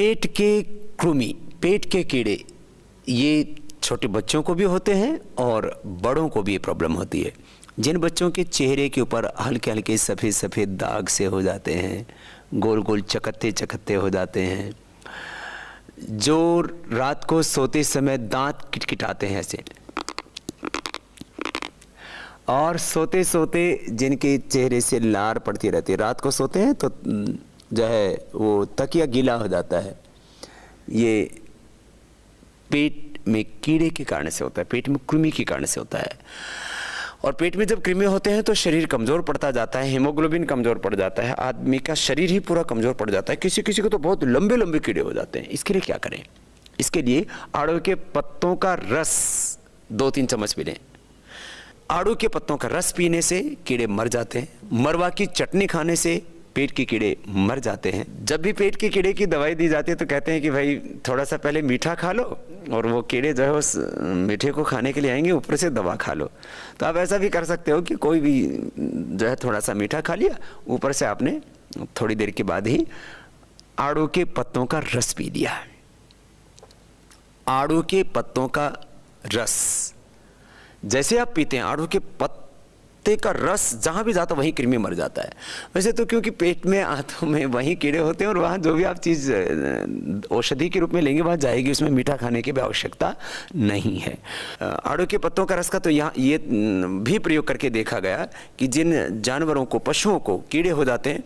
पेट के कृमि, पेट के कीड़े, ये छोटे बच्चों को भी होते हैं और बड़ों को भी ये प्रॉब्लम होती है। जिन बच्चों के चेहरे के ऊपर हल्के हल्के सफ़ेद सफ़ेद दाग से हो जाते हैं, गोल गोल चकत्ते चकत्ते हो जाते हैं, जो रात को सोते समय दांत किटकिटाते हैं ऐसे, और सोते सोते जिनके चेहरे से लार पड़ती रहती है, रात को सोते हैं तो जो है वो तकिया गीला हो जाता है, ये पेट में कीड़े के कारण से होता है, पेट में कृमि के कारण से होता है। और पेट में जब कृमि होते हैं तो शरीर कमज़ोर पड़ता जाता है, हीमोग्लोबिन कमज़ोर पड़ जाता है, आदमी का शरीर ही पूरा कमज़ोर पड़ जाता है। किसी किसी को तो बहुत लंबे लंबे कीड़े हो जाते हैं। इसके लिए क्या करें? इसके लिए आड़ू के पत्तों का रस 2-3 चम्मच पी लें। आड़ू के पत्तों का रस पीने से कीड़े मर जाते हैं। मरवा की चटनी खाने से पेट के कीड़े मर जाते हैं। जब भी पेट के कीड़े की दवाई दी जाती है तो कहते हैं कि भाई थोड़ा सा पहले मीठा खा लो और वो कीड़े जो है उस मीठे को खाने के लिए आएंगे, ऊपर से दवा खा लो। तो आप ऐसा भी कर सकते हो कि कोई भी जो है थोड़ा सा मीठा खा लिया, ऊपर से आपने थोड़ी देर के बाद ही आड़ू के पत्तों का रस पी लिया। आड़ू के पत्तों का रस जैसे आप पीते हैं, आड़ू के पत्ते का रस जहाँ भी जाता वहीं कृमि मर जाता है। वैसे तो क्योंकि पेट में, आंतों में वहीं कीड़े होते हैं और वहाँ जो भी आप चीज़ औषधि के रूप में लेंगे वहाँ जाएगी, उसमें मीठा खाने की भी आवश्यकता नहीं है। आड़ू के पत्तों का रस का तो यहाँ ये भी प्रयोग करके देखा गया कि जिन जानवरों को, पशुओं को कीड़े हो जाते हैं,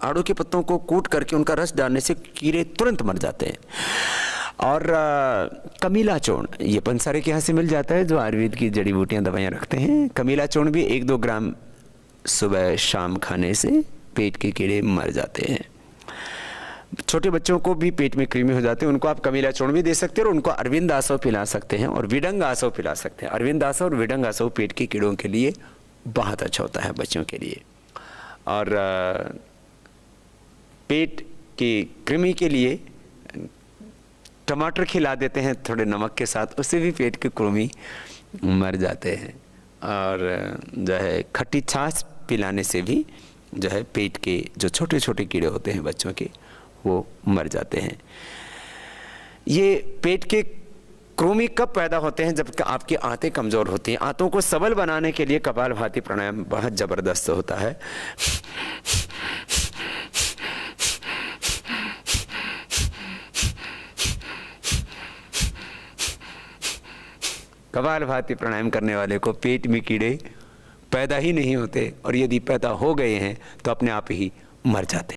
आड़ू के पत्तों को कूट करके उनका रस डालने से कीड़े तुरंत मर जाते हैं। और कमीला चूर्ण, ये पंसारे के यहाँ से मिल जाता है, जो आयुर्वेद की जड़ी बूटियाँ दवाइयाँ रखते हैं। कमीला चूर्ण भी 1-2 ग्राम सुबह शाम खाने से पेट के कीड़े मर जाते हैं। छोटे बच्चों को भी पेट में कृमि हो जाते हैं, उनको आप कमीला चूर्ण भी दे सकते हैं और उनको अरविंद आसव पिला सकते हैं और विडंग आसव पिला सकते हैं। अरविंद आसव और विडंग आसव पेट के कीड़ों के लिए बहुत अच्छा होता है बच्चों के लिए। और पेट की कृमि के लिए टमाटर खिला देते हैं थोड़े नमक के साथ, उससे भी पेट के कृमि मर जाते हैं। और जो है खट्टी छाछ पिलाने से भी जो है पेट के जो छोटे छोटे कीड़े होते हैं बच्चों के, वो मर जाते हैं। ये पेट के कृमि कब पैदा होते हैं? जब आपकी आंतें कमज़ोर होती हैं। आंतों को सबल बनाने के लिए कपालभाति प्राणायाम बहुत ज़बरदस्त होता है। कपालभाति प्राणायाम करने वाले को पेट में कीड़े पैदा ही नहीं होते, और यदि पैदा हो गए हैं तो अपने आप ही मर जाते हैं।